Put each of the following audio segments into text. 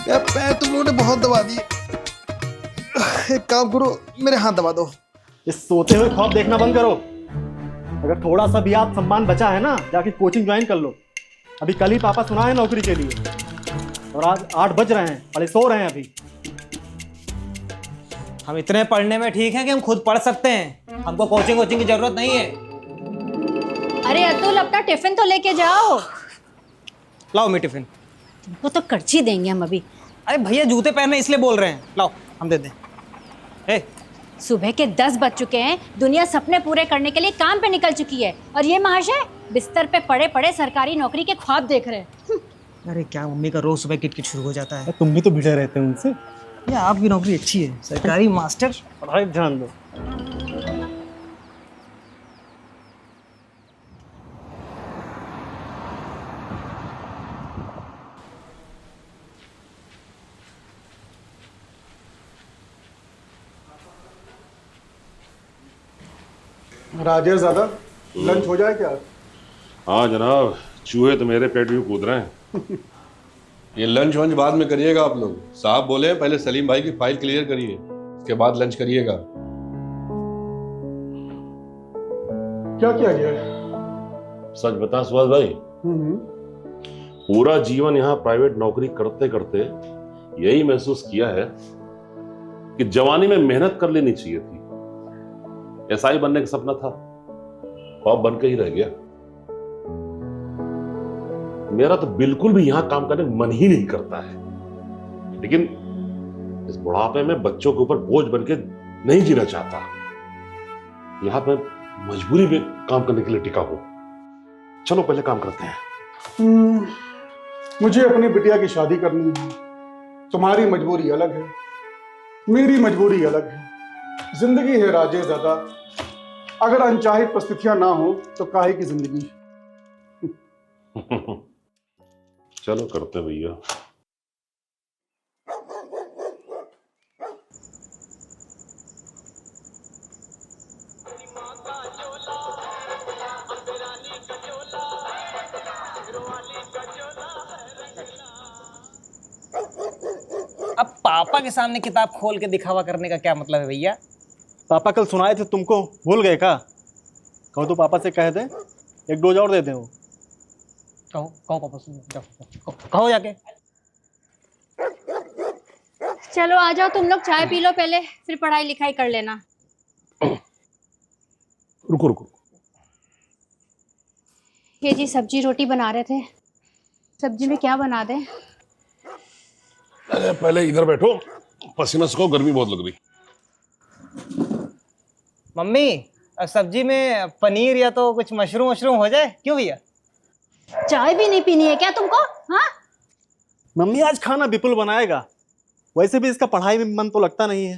यार पैर तुम लोगों ने बहुत दबा दिए। एक काम करो, मेरे हाथ दबा दो। इस सोते हुए ख्वाब देखना बंद करो। अगर थोड़ा सा भी आप सम्मान बचा है ना, जाके कोचिंग ज्वाइन कर लो। अभी कल ही पापा सुना है नौकरी के लिए, और आज 8 बज रहे हैं, पहले सो रहे हैं अभी। हम इतने पढ़ने में ठीक हैं कि हम खुद पढ़ सकते हैं, हमको कोचिंग वोचिंग की जरूरत नहीं है। अरे अतुल, अपना टिफिन तो लेके जाओ। लाओ मेरी टिफिन। वो तो कर्ची देंगे हम अभी। अरे भैया जूते पहनने इसलिए बोल रहे हैं, लाओ हम दे दें। ए, सुबह के 10 बज चुके हैं, दुनिया सपने पूरे करने के लिए काम पे निकल चुकी है, और ये महाशय बिस्तर पे पड़े पड़े सरकारी नौकरी के ख्वाब देख रहे हैं। अरे क्या मम्मी का रोज सुबह किटकिट शुरू हो जाता है। तुम भी तो भिड़े रहते हो उनसे। या आपकी नौकरी अच्छी है, सरकारी मास्टर। पढ़ाई ध्यान दो। राजेश दादा, लंच हो जाए क्या? हाँ जनाब, चूहे तो मेरे पेट में कूद रहे हैं। ये लंच वंच बाद में करिएगा आप लोग। साहब बोले पहले सलीम भाई की फाइल क्लियर करिए, उसके बाद लंच करिएगा। क्या किया गया है? सच बता सुभाष भाई, पूरा जीवन यहाँ प्राइवेट नौकरी करते करते यही महसूस किया है कि जवानी में मेहनत कर लेनी चाहिए थी। एसआई बनने का सपना था, ख्वाब बन के ही रह गया। मेरा तो बिल्कुल भी यहां काम करने मन ही नहीं करता है, लेकिन इस बुढ़ापे में बच्चों के ऊपर बोझ बन के नहीं जीना चाहता। यहां पर मजबूरी में काम करने के लिए टिका हूं। चलो पहले काम करते हैं। मुझे अपनी बिटिया की शादी करनी है। तुम्हारी मजबूरी अलग है, मेरी मजबूरी अलग है। जिंदगी है राजेश दादा, अगर अनचाही परिस्थितियां ना हो तो काहे की जिंदगी। चलो करते हैं भैया। अब पापा के सामने किताब खोल के दिखावा करने का क्या मतलब है भैया? पापा कल सुनाए थे तुमको, भूल गए क्या? कहो तो पापा से कह दे, एक डोज और दे दे। वो कहो कहो पापा से, जाओ कहो जाके। चलो आ जाओ, तुम लोग चाय पी लो पहले, फिर पढ़ाई लिखाई कर लेना। रुको रुको, ये जी सब्जी रोटी बना रहे थे, सब्जी में क्या बना दें? अरे पहले इधर बैठो, पसीना सुखाओ, गर्मी बहुत लग रही। मम्मी सब्जी में पनीर या तो कुछ मशरूम वशरूम हो जाए। क्यों भैया? चाय भी नहीं पीनी है क्या तुमको? हाँ, मम्मी आज खाना विपुल बनाएगा। वैसे भी इसका पढ़ाई में मन तो लगता नहीं है।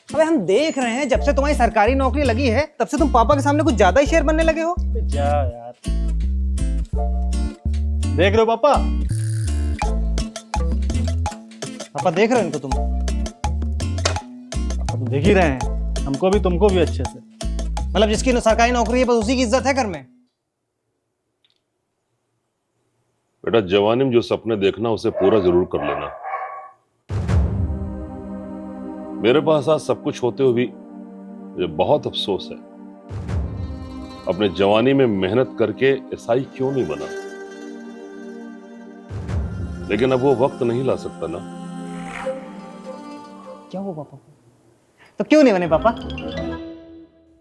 अबे हम देख रहे हैं, जब से तुम्हारी सरकारी नौकरी लगी है तब से तुम पापा के सामने कुछ ज्यादा ही शेर बनने लगे हो। जा यार, देख रहे हो पापा? पापा देख रहे हो इनको तुम? पापा तो देख ही रहे हैं, हमको भी तुमको भी अच्छे से। मतलब जिसकी सरकारी नौकरी है बस उसी की इज्जत है घर में। बेटा, जवानी में जो सपने देखना उसे पूरा जरूर कर लेना। मेरे पास आज सब कुछ होते हुए भी मुझे बहुत अफसोस है, अपने जवानी में मेहनत करके एसआई क्यों नहीं बना। लेकिन अब वो वक्त नहीं ला सकता ना। क्या हुआ पापा? तो क्यों नहीं बने पापा?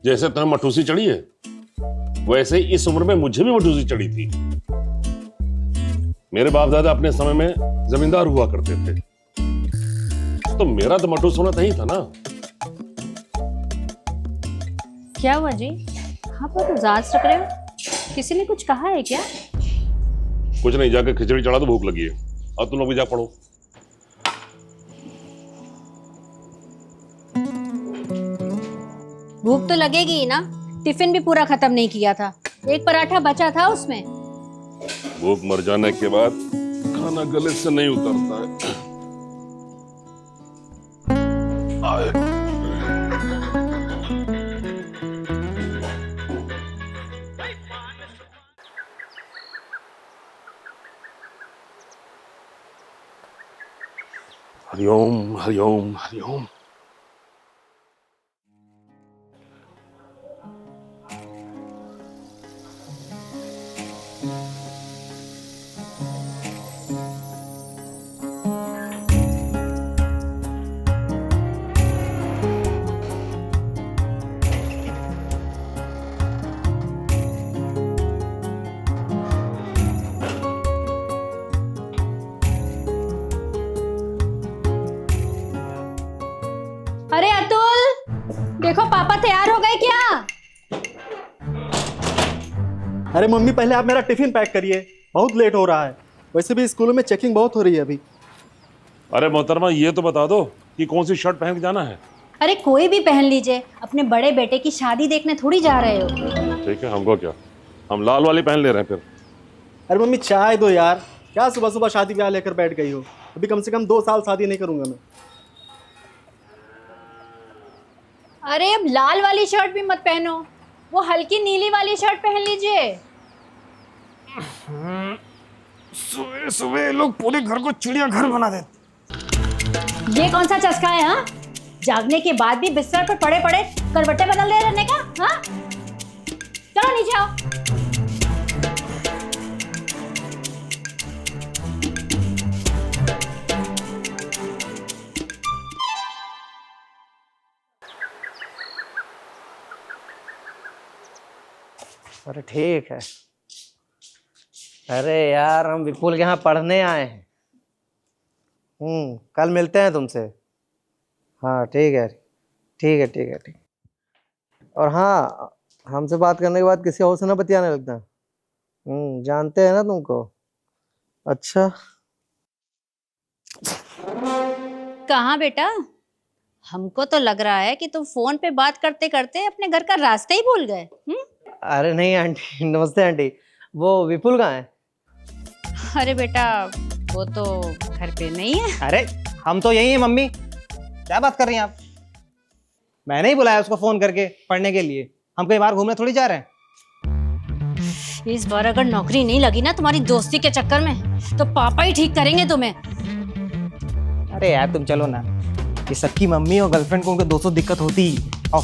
जैसे तुम्हें मटूसी चढ़ी है, वैसे ही इस उम्र में मुझे भी मटूसी चढ़ी थी। मेरे बाप दादा अपने समय में जमींदार हुआ करते थे, तो मेरा तो मटूस होना नहीं था ना। क्या हुआ जी? हाँ पर उदास रख रहे हो, किसी ने कुछ कहा है क्या? कुछ नहीं, जाकर खिचड़ी चढ़ा दो, भूख लगी है। और तुम लोग भी जा पढ़ो। भूख तो लगेगी ही ना, टिफिन भी पूरा खत्म नहीं किया था, एक पराठा बचा था उसमें। भूख मर जाने के बाद खाना गले से नहीं उतरता है। हरिओम हरिओम हरिओम। अरे अतुल, देखो पापा तैयार हो गए क्या? अरे मम्मी, पहले आप मेरा टिफिन पैक करिए, बहुत लेट हो रहा है। वैसे भी स्कूलों में चेकिंग बहुत हो रही है अभी। अरे मोहतरमा, ये तो बता दो कि कौन सी शर्ट पहन के जाना है। अरे कोई भी पहन लीजिए, अपने बड़े बेटे की शादी देखने थोड़ी जा रहे हो। ठीक है, हमको क्या, हम लाल वाली पहन ले रहे हैं फिर। अरे मम्मी चाय दो यार, क्या सुबह सुबह शादी ब्याह लेकर बैठ गई हो? अभी कम से कम 2 साल शादी नहीं करूंगा मैं। अरे अब लाल वाली शर्ट भी मत पहनो, वो हल्की नीली वाली शर्ट पहन लीजिए। सुबह सुबह लोग पूरे घर को चिड़ियाघर बना देते। ये कौन सा चस्का है? हाँ, जागने के बाद भी बिस्तर पर पड़े पड़े करवटें बदल रहे रहने का? हाँ, चलो नीचे आओ। अरे ठीक है। अरे यार, हम विपुल के यहाँ पढ़ने आए हैं। कल मिलते हैं तुमसे। हाँ ठीक है, ठीक है, ठीक है, ठीक। और हाँ, हमसे बात करने के बाद किसी और से ना बतियाने लगता। जानते हैं ना तुमको। अच्छा। कहाँ बेटा, हमको तो लग रहा है कि तुम फोन पे बात करते करते अपने घर का रास्ता ही भूल गए। अरे नहीं आंटी, नमस्ते आंटी। वो विपुल कहाँ है? अरे बेटा, वो तो घर पे नहीं है। अरे हम तो यही हैं मम्मी। क्या बात कर रही हैं आप? मैंने ही बुलाया उसको फोन करके पढ़ने के लिए। हम कहीं बाहर घूमने थोड़ी जा रहे हैं। इस बार अगर नौकरी नहीं लगी ना तुम्हारी दोस्ती के चक्कर में, तो पापा ही ठीक करेंगे तुम्हें। अरे यार तुम चलो ना, ये सबकी मम्मी और गर्लफ्रेंड को उनके दोस्तों दिक्कत होती ही। आओ।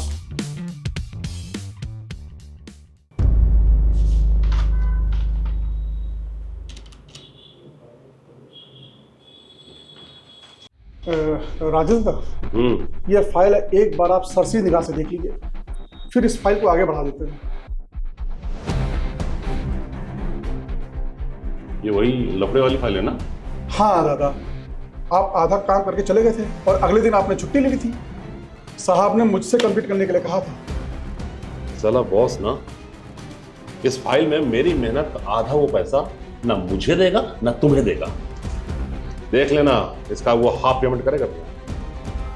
राजेंद्र, ये फाइल है, एक बार आप सरसी निगाह से देख लीजिए, फिर इस फाइल को आगे बढ़ा देते हैं। ये वही लफड़े वाली फाइल है ना? हाँ दादा, आप आधा काम करके चले गए थे और अगले दिन आपने छुट्टी ली थी। साहब ने मुझसे कंप्लीट करने के लिए कहा था। साला बॉस ना, इस फाइल में मेरी मेहनत का आधा वो पैसा ना मुझे देगा ना तुम्हें देगा। देख लेना, इसका वो हाफ पेमेंट करेगा।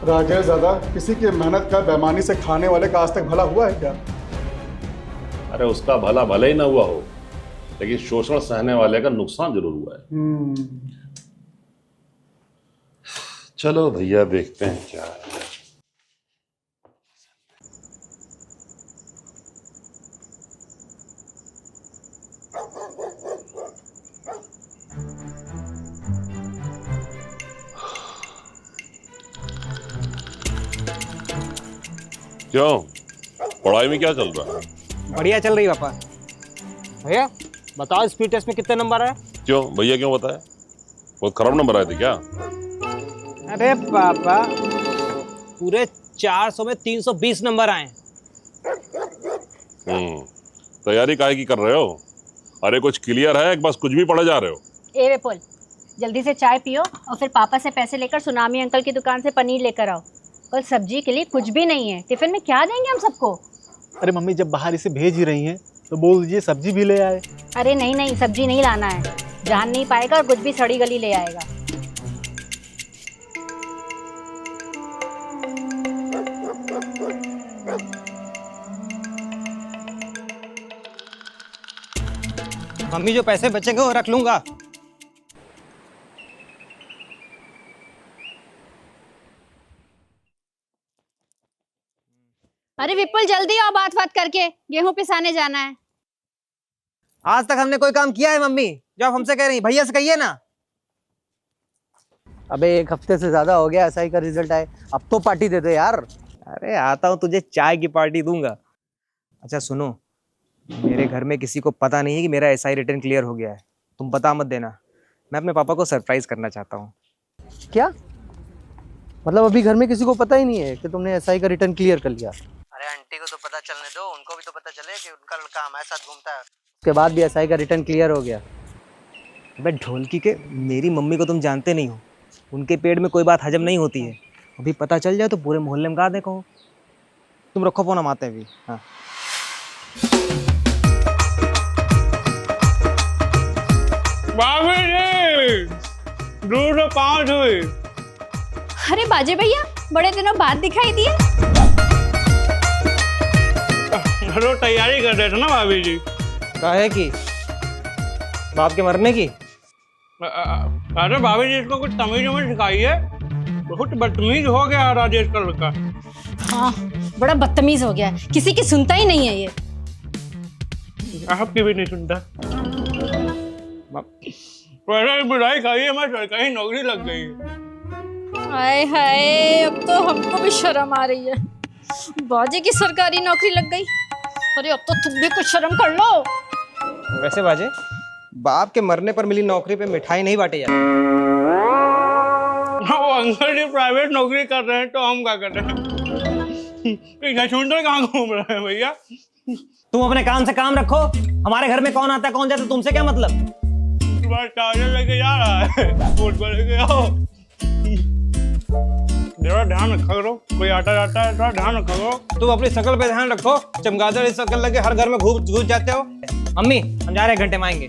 राजेश दादा, किसी की मेहनत का बेईमानी से खाने वाले का आज तक भला हुआ है क्या? अरे उसका भला भले ही ना हुआ हो, लेकिन शोषण सहने वाले का नुकसान जरूर हुआ है। चलो भैया, देखते हैं क्या है। क्यों, पढ़ाई में क्या चल रहा है? बढ़िया चल रही पापा। भैया बताओ, स्पीड टेस्ट में कितने नंबर आए? क्यों भैया, क्यों बताया? बहुत खराब नंबर आए थे क्या? अरे पापा, पूरे 400 में 320 नंबर आए। तैयारी काहे की कर रहे हो? अरे कुछ क्लियर है कि बस कुछ भी पढ़े जा रहे हो? ए विपुल, जल्दी से चाय पियो और फिर पापा से पैसे लेकर सुनामी अंकल की दुकान से पनीर लेकर आओ। कल सब्जी के लिए कुछ भी नहीं है, टिफिन में क्या देंगे हम सबको? अरे मम्मी, जब बाहर इसे भेज ही रही हैं तो बोल दीजिए सब्जी भी ले आए। अरे नहीं नहीं, सब्जी नहीं लाना है, जान नहीं पाएगा और कुछ भी सड़ी गली ले आएगा। मम्मी, जो पैसे बचेंगे वो रख लूंगा। बिल्कुल जल्दी आओ, बात बात करके गेहूं पिसाने जाना है। आज तक हमने कोई काम किया है मम्मी जो आप हमसे कह रही हैं? भैया से कहिए ना। अबे 1 हफ्ते से ज्यादा हो गया एसआई का रिजल्ट आए, अब तो पार्टी दे दे यार। अरे आता हूँ, तुझे चाय की पार्टी दूंगा। अच्छा सुनो, मेरे घर में किसी को पता नहीं है कि मेरा एसआई रिटर्न क्लियर हो गया है। तुम बता मत देना, मैं अपने पापा को सरप्राइज करना चाहता हूँ। क्या मतलब अभी घर में किसी को पता ही नहीं है कि तुमने एसआई का रिटर्न क्लियर कर लिया? अरे आंटी को तो पता चलने दो, उनको भी तो पता चले कि उनका लड़का हमारे साथ घूमता है। उसके बाद भी एसआई का रिटर्न क्लियर हो गया। अबे ढोलकी के, मेरी मम्मी को तुम जानते नहीं हो, उनके पेट में कोई बात हजम नहीं होती है। अभी पता चल जाए तो पूरे मोहल्ले में गा दे कहो। तुम रखो फोन, हम आते हैं अभी। हाँ अरे बाजे भैया, बड़े दिनों बाद दिखाई दिए। रोज तैयारी कर रहे थे ना भाभी जी। काहे की? बाप के मरने की? अरे भाभी जी, इसको कुछ तमीज उमीज सिखाइए, बहुत बदतमीज हो गया राजेश का लड़का। हाँ, बड़ा बदतमीज हो गया है, किसी की सुनता ही नहीं है ये। आपकी भी नहीं सुनता। पहले बुराई खाइए, मैं सरकारी नौकरी लग गई। हाय हाय, अब तो हमको भी शर्म आ रही है। बाजे की सरकारी नौकरी लग गई। अरे अब तो तुम भी कुछ शर्म कर लो। वैसे बाजे, बाप के मरने पर मिली नौकरी पे मिठाई नहीं बांटी जाती। वो अंकल जी प्राइवेट नौकरी कर रहे हैं तो हम क्या कर रहे हैं? छुंडर कहाँ घूम रहे हैं भैया? तुम अपने काम से काम रखो। हमारे घर में कौन आता है कौन जाता है तुमसे क्या मतलब? तुम्हारा चार्जर लेके जा रहा है, बोर्ड पर लेके आओ। थोड़ा ध्यान रखा करो, कोई आता जाता है थोड़ा ध्यान रखा करो। तुम अपनी शक्ल पे ध्यान रखो, चमगादड़ इस शक्ल लगे हर घर में घुस जाते हो। अम्मी, हम जा रहे हैं, घंटे में आएंगे।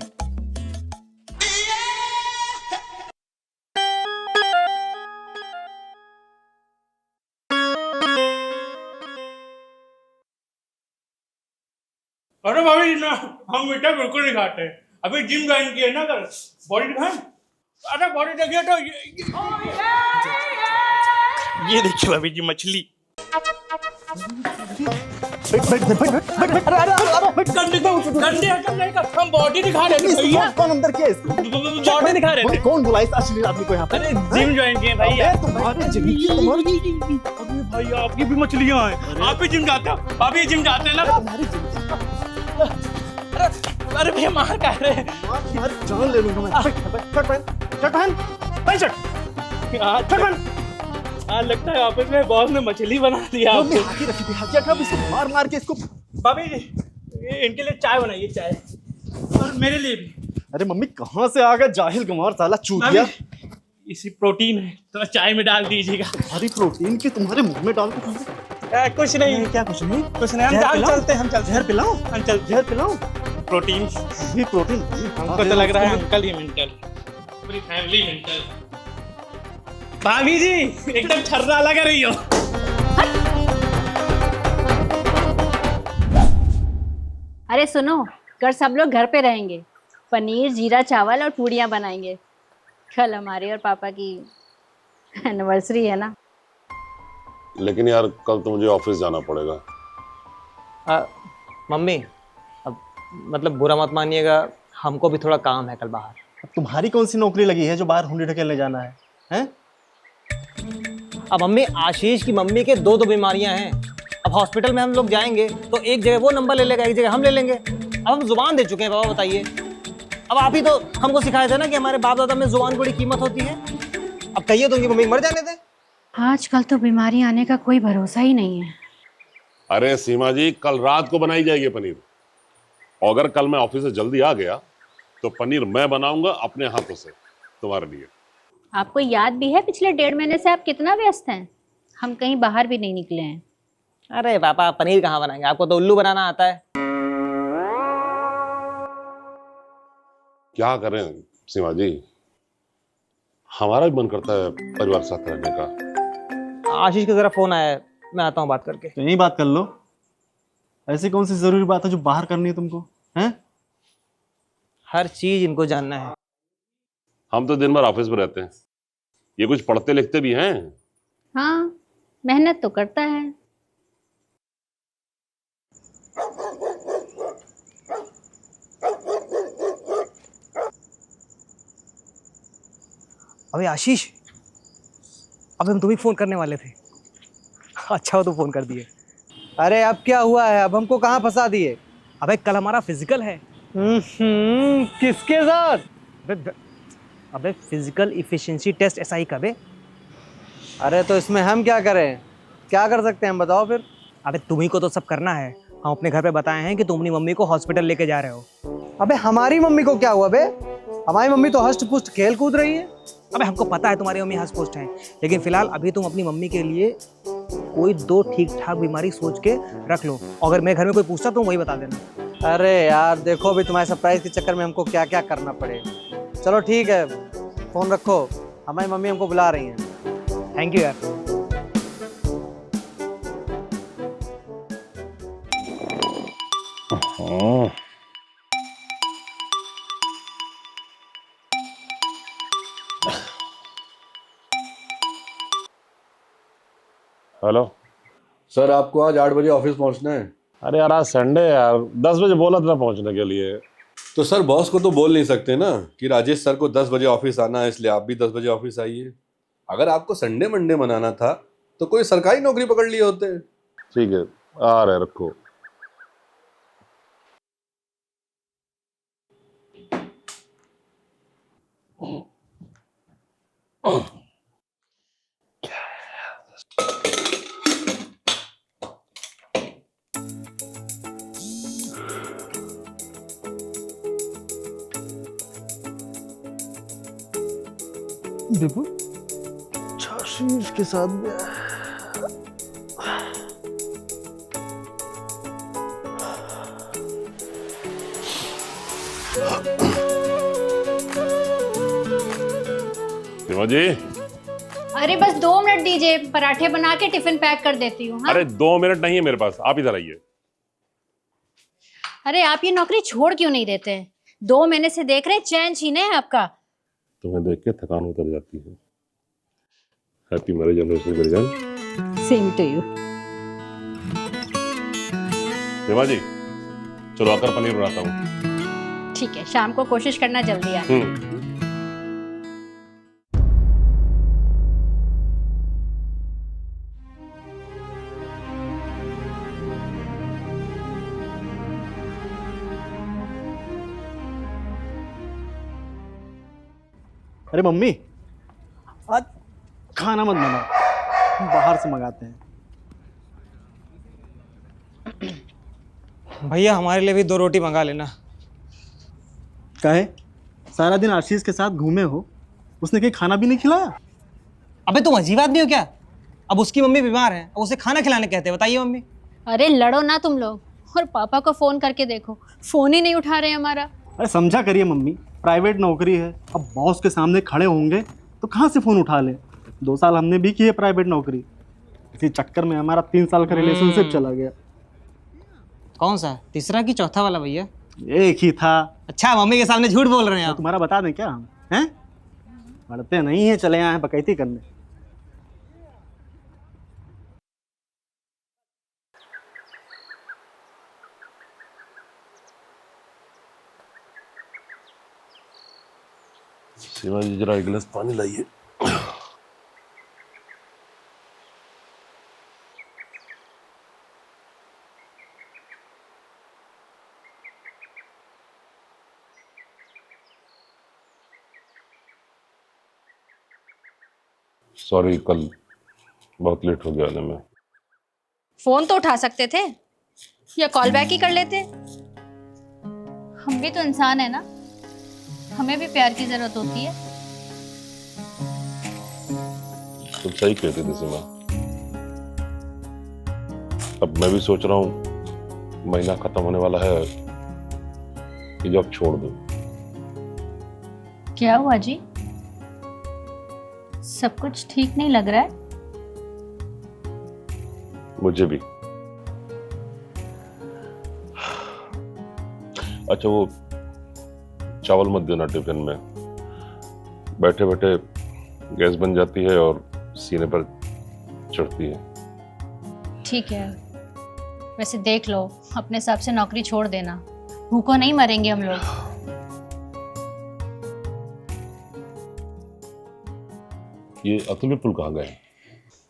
अरे भाभी जी ना, हम मीठा बिल्कुल नहीं खाते हैं। अभी जिम ज्वाइन किया ना, कर बॉडी दिखाएं। अरे बॉडी देखिए तो ये देखिए भाभी जी मछली। गंदे हम बॉडी दिखा रहे थे भैया। कौन अंदर किया इसको? बॉडी दिखा रहे थे। कौन बुलाया इस अश्लील आदमी को यहाँ पे? अरे जिम ज्वाइन किए भैया। तुम्हारे अरे भाई आपकी भी मछलियाँ हैं, आप भी जिम जाते हो? आप भी जिम जाते हैं ना? अरे भैया मार कह रहे हैं। जान ले लूंगा मैं। आज लगता है ऑफिस में बॉस ने मछली बना दिया आपको। मार मार के इसको। भाभी जी, इनके लिए चाय बनाइए, चाय, और मेरे लिए भी। अरे मम्मी कहाँ से आ गया जाहिल गंवार साला चूतिया। भाभी, इसी प्रोटीन है तो चाय में डाल दीजिएगा। तुम्हारी प्रोटीन की तुम्हारे मुंह में डाल के कुछ नहीं, क्या कुछ नहीं? कुछ नहीं, हम चलते हैं, हम चलते हैं। जहर पिलाओ, हम चलते जहर पिलाओ। प्रोटीन, ये प्रोटीन हमको तो लग रहा है अंकल ही मेंटल, पूरी फैमिली मेंटल। भाभी जी एकदम छर्रा लग रही हो। अरे सुनो, कल सब लोग घर पे रहेंगे, पनीर जीरा चावल और पूड़ियाँ बनाएंगे। कल हमारी और पापा की एनिवर्सरी है ना। लेकिन यार कल तो मुझे ऑफिस जाना पड़ेगा। मम्मी, अब मतलब बुरा मत मानिएगा, हमको भी थोड़ा काम है कल बाहर। अब तुम्हारी कौन सी नौकरी लगी है जो बाहर हुंडी ढकेलने जाना है, हैं? अब मम्मी, आशीष की मम्मी के दो बीमारियां हैं। अब हॉस्पिटल में हम लोग जाएंगे तो एक जगह वो नंबर ले लेगा, एक जगह हम ले लेंगे। अब हम जुबान दे चुके हैं बाबा, बताइए। अब आप ही तो हमको सिखाए थे ना कि हमारे बाप दादा में जुबान की बड़ी कीमत होती है। अब कहिए तो उनकी मम्मी मर जाने दे। आजकल तो बीमारी आने का कोई भरोसा ही नहीं है। अरे सीमा जी, कल रात को बनाई जाएगी पनीर। और अगर कल मैं ऑफिस से जल्दी आ गया तो पनीर मैं बनाऊंगा अपने हाथों से तुम्हारे लिए। आपको याद भी है पिछले 1.5 महीने से आप कितना व्यस्त हैं? हम कहीं बाहर भी नहीं निकले हैं। अरे पापा, पनीर कहाँ बनाएंगे, आपको तो उल्लू बनाना आता है। क्या करें सीमा जी, हमारा भी मन करता है परिवार के साथ रहने का। आशीष का जरा फोन आया है, मैं आता हूँ बात करके। तो यही बात कर लो। ऐसी कौन सी जरूरी बात है जो बाहर करनी है तुमको, हैं? हर चीज इनको जानना है। हम तो दिन भर ऑफिस में रहते हैं, ये कुछ पढ़ते लिखते भी हैं। हाँ, मेहनत तो करता है। अबे आशीष, अबे हम तुम्हें फोन करने वाले थे। अच्छा हो तो फोन कर दिए। अरे अब क्या हुआ है, अब हमको कहाँ फंसा दिए? अबे कल हमारा फिजिकल है। किसके साथ? अबे अबे फिजिकल इफिशिएंसी टेस्ट एसआई का बे। अरे तो इसमें हम क्या करें, क्या कर सकते हैं हम, बताओ फिर। अबे तुम्ही को तो सब करना है। हम अपने घर पे बताए हैं कि तुम अपनी मम्मी को हॉस्पिटल लेके जा रहे हो। अबे हमारी मम्मी को क्या हुआ बे? हमारी मम्मी तो हष्ट पुष्ट खेल कूद रही है। अबे हमको पता है तुम्हारी मम्मी हंस पोस्ट है, लेकिन फिलहाल अभी तुम अपनी मम्मी के लिए कोई 2 ठीक ठाक बीमारी सोच के रख लो। अगर मेरे घर में कोई पूछता तो वही बता देना। अरे यार देखो, अभी तुम्हारे सरप्राइज के चक्कर में हमको क्या क्या करना पड़े। चलो ठीक है, फोन रखो, हमारी मम्मी हमको बुला रही हैं। थैंक यू यार। हेलो सर आपको आज 8 बजे ऑफिस पहुंचना है। अरे यार आज संडे है यार, 10 बजे बोला था पहुंचने के लिए। तो सर बॉस को तो बोल नहीं सकते ना कि राजेश सर को 10 बजे ऑफिस आना है, इसलिए आप भी 10 बजे ऑफिस आइए। अगर आपको संडे मंडे मनाना था तो कोई सरकारी नौकरी पकड़ लिए होते। ठीक है, आ रहे, रखो। बिल्कुल आशीष के साथ भी सीमा जी। अरे बस 2 मिनट दीजिए, पराठे बना के टिफिन पैक कर देती हूँ। हाँ? अरे 2 मिनट नहीं है मेरे पास, आप इधर आइए। अरे आप ये नौकरी छोड़ क्यों नहीं देते? 2 महीने से देख रहे हैं, चैन छीने है आपका। तुम्हें देख के थकान उतर जाती है। हैप्पी मैरिज एनिवर्सरी मेरी जान। Same to you. Seema ji चलो आकर पनीर बनाता हूँ। ठीक है, शाम को कोशिश करना जल्दी आए। अरे मम्मी, आज खाना मत बनाओ, हम बाहर से मंगाते हैं। भैया हमारे लिए भी 2 रोटी मंगा लेना। काहे? सारा दिन आशीष के साथ घूमे हो, उसने कहीं खाना भी नहीं खिलाया? अबे तुम अजीब आदमी हो क्या? अब उसकी मम्मी बीमार है, अब उसे खाना खिलाने कहते हैं, बताइए मम्मी। अरे लड़ो ना तुम लोग, और पापा को फोन करके देखो, फोन ही नहीं उठा रहे हमारा। अरे समझा करिए मम्मी, प्राइवेट नौकरी है, अब बॉस के सामने खड़े होंगे तो कहाँ से फोन उठा ले। 2 साल हमने भी की है प्राइवेट नौकरी, इसी चक्कर में हमारा 3 साल का रिलेशनशिप चला गया। कौन सा, तीसरा कि चौथा वाला भैया? एक ही था। अच्छा मम्मी के सामने झूठ बोल रहे हैं तो आप। तुम्हारा बता दें क्या हम हैं? पढ़ते नहीं है, चले आए हैं बकैती करने। सीमा जी जरा 1 गिलास पानी लाइए। सॉरी, कल बहुत लेट हो गया आने में। फोन तो उठा सकते थे या कॉल बैक ही कर लेते। हम भी तो इंसान है ना, हमें भी प्यार की जरूरत होती है। तुम सही कहते थे सीमा। अब मैं भी सोच रहा हूँ महीना खत्म होने वाला है कि जॉब छोड़ दूं। क्या हुआ जी? सब कुछ ठीक नहीं लग रहा है? मुझे भी। अच्छा वो चावल मत देना टिफिन में, बैठे बैठे गैस बन जाती है और सीने पर चढ़ती है। ठीक है, वैसे देख लो, अपने हिसाब से नौकरी छोड़ देना, भूखों नहीं मरेंगे हम लोग। ये अतुल विपुल कहाँ गए?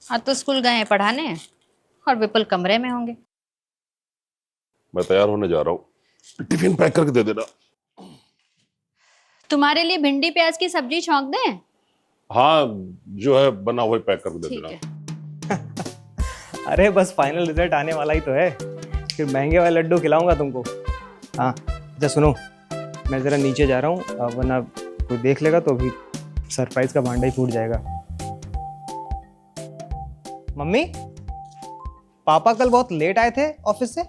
हाँ तो स्कूल गए हैं पढ़ाने और विपुल कमरे में होंगे। मैं तैयार होने जा रहा हूँ, टिफिन पैक करके दे देना। तुम्हारे लिए भिंडी प्याज की सब्जी छौंक दें? हाँ, जो है बना वही पैक करके दे ठीक देना। है। अरे बस फाइनल रिजल्ट आने वाला ही तो है, फिर महंगे वाले लड्डू खिलाऊंगा तुमको। हाँ अच्छा सुनो, मैं ज़रा नीचे जा रहा हूँ, वरना कोई देख लेगा तो अभी सरप्राइज का भांडा ही फूट जाएगा। मम्मी, पापा कल बहुत लेट आए थे ऑफिस से।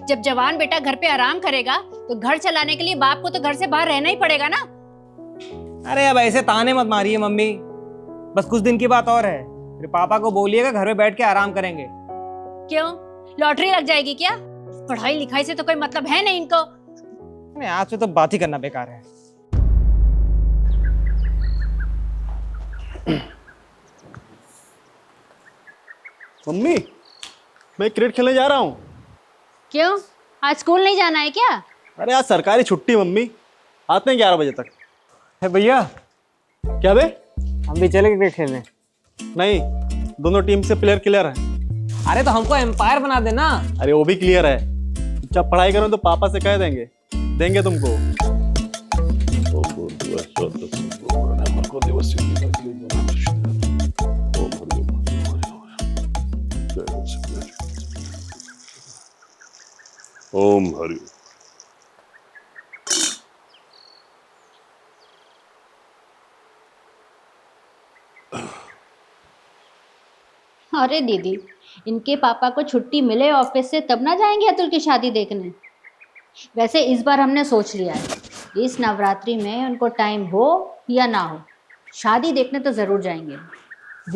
जब जवान बेटा घर पे आराम करेगा तो घर चलाने के लिए बाप को तो घर से बाहर रहना ही पड़ेगा ना। अरे अब ऐसे ताने मत मारिए मम्मी, बस कुछ दिन की बात और है, फिर पापा को बोलिएगा घर में बैठ के आराम करेंगे। क्यों, लॉटरी लग जाएगी क्या? पढ़ाई लिखाई से तो कोई मतलब है नहीं इनको। नहीं, आज से तो बात ही करना बेकार है। मम्मी, मैं क्रिकेट खेलने जा रहा हूँ। क्यों, आज स्कूल नहीं जाना है क्या? अरे आज सरकारी छुट्टी मम्मी, आते हैं 11 बजे तक। है भैया, क्या बे? हम भी चले क्रिकेट खेलने। नहीं, दोनों टीम से प्लेयर क्लियर है। अरे तो हमको एम्पायर बना देना। अरे वो भी क्लियर है, जब पढ़ाई करो तो पापा से कह देंगे, देंगे तुमको। ओम हरि। अरे दीदी, इनके पापा को छुट्टी मिले ऑफिस से तब ना जाएंगे अतुल की शादी देखने। वैसे इस बार हमने सोच लिया है, इस नवरात्रि में उनको टाइम हो या ना हो, शादी देखने तो जरूर जाएंगे।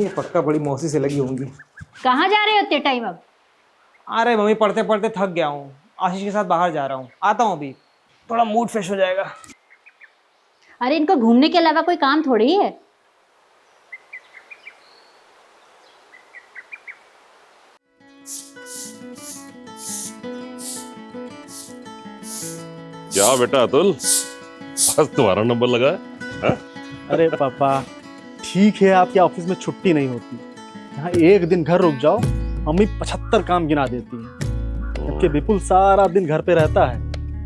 ये पक्का बड़ी मौसी से लगी होंगी। कहाँ जा रहे हो इतने टाइम अब? अरे मम्मी, पढ़ते पढ़ते थक गया हूँ, आशीष के साथ बाहर जा रहा हूँ, आता हूँ अभी, थोड़ा मूड फ्रेश हो जाएगा। अरे इनको घूमने के अलावा कोई काम थोड़ी ही है। क्या बेटा अतुल, आज तुम्हारा नंबर लगा है? अरे पापा, ठीक है आपके ऑफिस में छुट्टी नहीं होती, यहाँ एक दिन घर रुक जाओ मम्मी 75 काम गिना देती है, जबकि विपुल सारा दिन घर पे रहता है,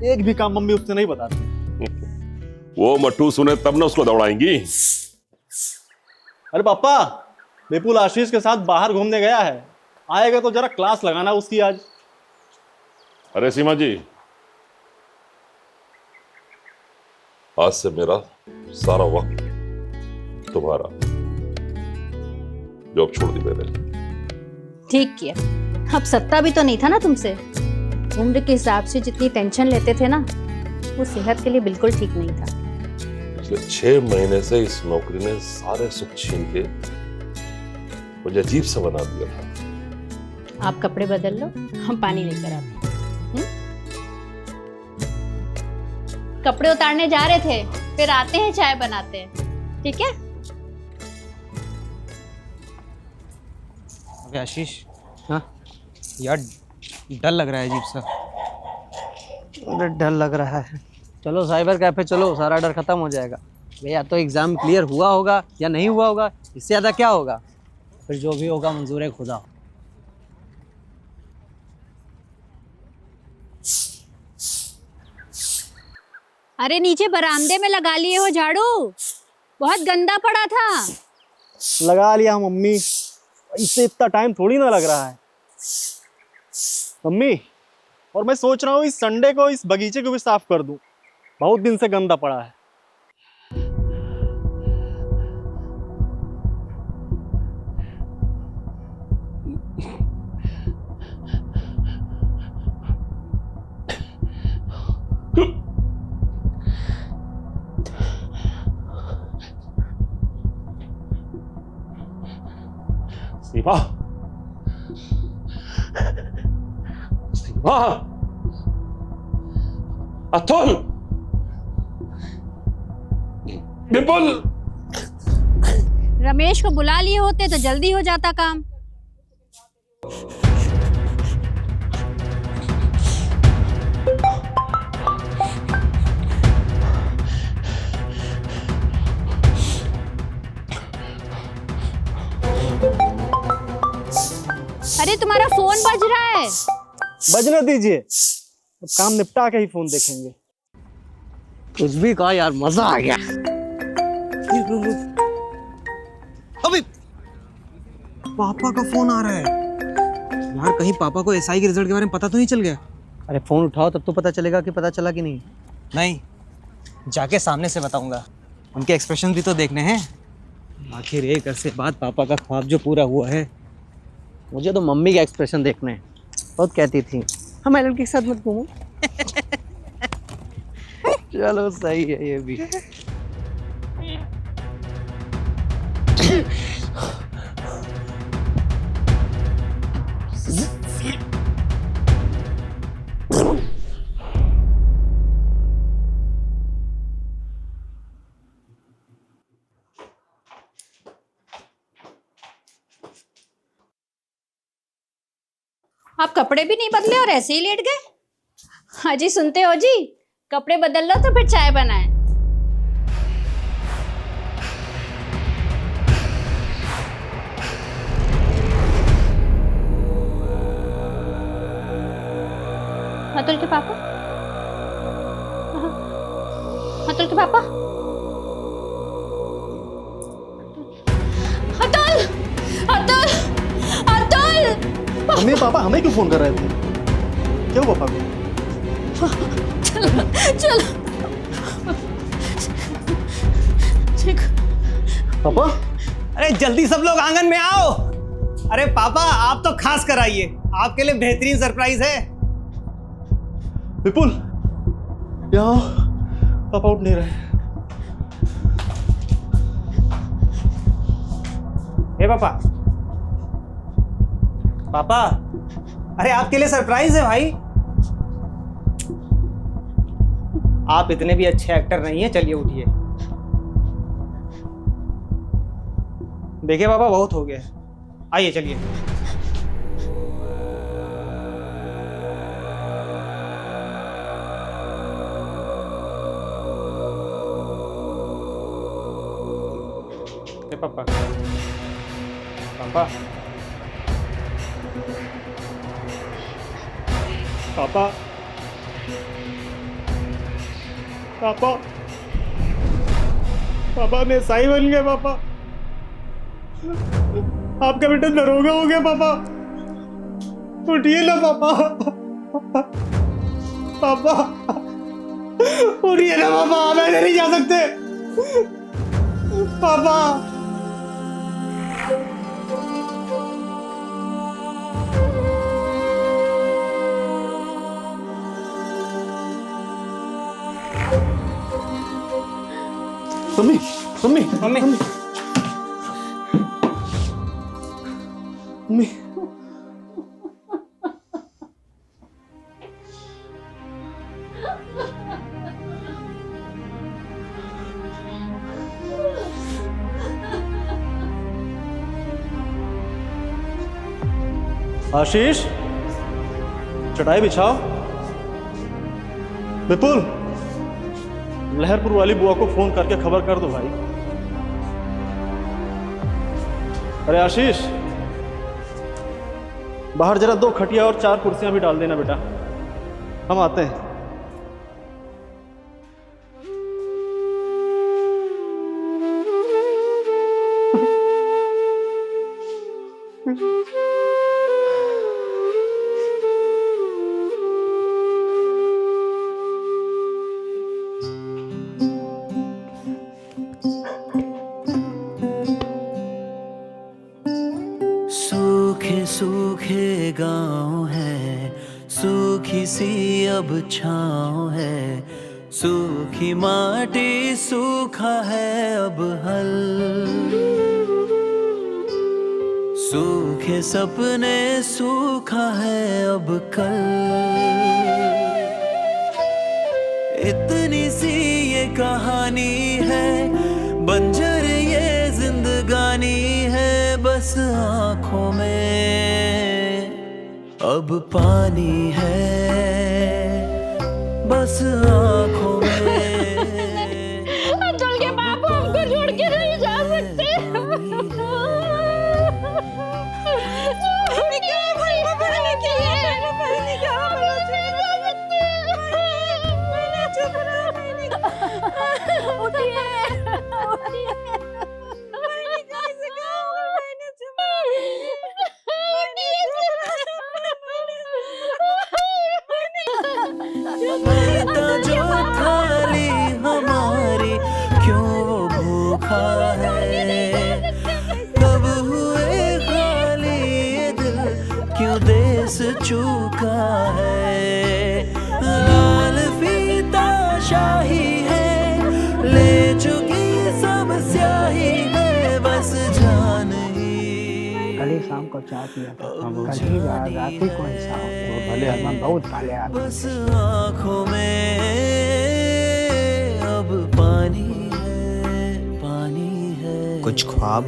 एक भी काम मम्मी उससे नहीं बताती। वो मट्टू सुने तब ना उसको दौड़ाएंगी। अरे पापा, विपुल आशीष के साथ बाहर घूमने गया है, आएगा तो जरा क्लास लगाना उसकी आज। अरे सीमा जी, आज से मेरा सारा वक्त तुम्हारा, जॉब छोड़ दी मैंने। ठीक किया, अब सत्ता भी तो नहीं था ना तुमसे। उम्र के हिसाब से जितनी टेंशन लेते थे ना, वो सेहत के लिए बिल्कुल ठीक नहीं था। पिछले 6 महीने से इस नौकरी ने सारे सुख छीन के मुझे अजीब सा बना दिया था। आप कपड़े बदल लो, हम पानी लेकर आते हैं। कपड़े उतारने जा रहे थे, फिर आते हैं चाय बनाते हैं, ठीक है? अबे आशीष, हाँ यार, डर लग रहा है अजीब सा। अरे डर लग रहा है, चलो साइबर कैफे चलो, सारा डर खत्म हो जाएगा। या तो एग्ज़ाम क्लियर हुआ होगा या नहीं हुआ होगा, इससे ज़्यादा क्या होगा। फिर जो भी होगा मंजूर है खुदा। अरे नीचे बरामदे में लगा लिए हो झाड़ू, बहुत गंदा पड़ा था। लगा लिया मम्मी, इससे इतना टाइम थोड़ी ना लग रहा है मम्मी। और मैं सोच रहा हूँ इस संडे को इस बगीचे को भी साफ कर दूं, बहुत दिन से गंदा पड़ा है। सीमा, सीमा, अतुल, विपुल। रमेश को बुला लिए होते तो जल्दी हो जाता काम। बजने दीजिए, अब काम निपटा के ही फोन देखेंगे। कुछ भी कहा यार, मजा आ गया। अबे पापा का फोन आ रहा है यार, कहीं पापा को एसआई के रिजल्ट के बारे में पता तो नहीं चल गया? अरे फोन उठाओ तब तो पता चलेगा कि पता चला कि नहीं। नहीं, जाके सामने से बताऊंगा, उनके एक्सप्रेशन भी तो देखने हैं। आखिर एक अरसे बाद पापा का ख्वाब जो पूरा हुआ है। मुझे तो मम्मी के एक्सप्रेशन देखने हैं। बहुत कहती थी हमारे लड़के के साथ मत घूमो। चलो सही है ये भी। आप कपड़े भी नहीं बदले और ऐसे ही लेट गए? हाँ जी, सुनते हो जी, कपड़े बदल लो तो फिर चाय बनाए। अतुल के पापा, अतुल के पापा, अतुल, अतुल, अतुल। मम्मी पापा हमें क्यों फोन कर रहे थे? क्या हुआ पापा को? चलो पापा, अरे जल्दी सब लोग आंगन में आओ। अरे पापा आप तो खास कर आइए, आपके लिए बेहतरीन सरप्राइज है। विपुल यहाँ पापा उठ नहीं रहे। हे पापा, पापा, अरे आपके लिए सरप्राइज है भाई। आप इतने भी अच्छे एक्टर नहीं हैं, चलिए उठिए। देखिए पापा बहुत हो गया, आइए चलिए। पापा, पापा, पापा, पापा, पापा मैं साई बन गया। पापा आपका बेटा दरोगा हो गया। पापा उठिए ना पापा, पापा उठिए ना पापा, आप ऐसे नहीं जा सकते पापा। मम्मी, मम्मी, मम्मी, मम्मी, आशीष चटाई बिछाओ। विपुल लहरपुर वाली बुआ को फोन करके खबर कर दो भाई। अरे आशीष बाहर जरा 2 खटिया और 4 कुर्सियां भी डाल देना बेटा, हम आते हैं। सूखे सूखे गाँव है, सूखी सी अब छाँव है, सूखी माटी सूखा है अब हल, सूखे सपने सूखा है अब कल, इतनी सी ये कहानी है, बंजर ये जिंदगानी है, बस आँखों में अब पानी है, बस आँखों में। अतुल के बापू हमको छोड़ के नहीं जा सकते। ले चुकी सब स्याही में बस जान ही। कल ही शाम को चाय पिया था, कल ही रात ही को ऐसा हो गया। भले आदमी, बहुत भले आदमी। बस आँखों में अब पानी है, पानी है। कुछ ख्वाब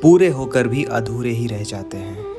पूरे होकर भी अधूरे ही रह जाते हैं।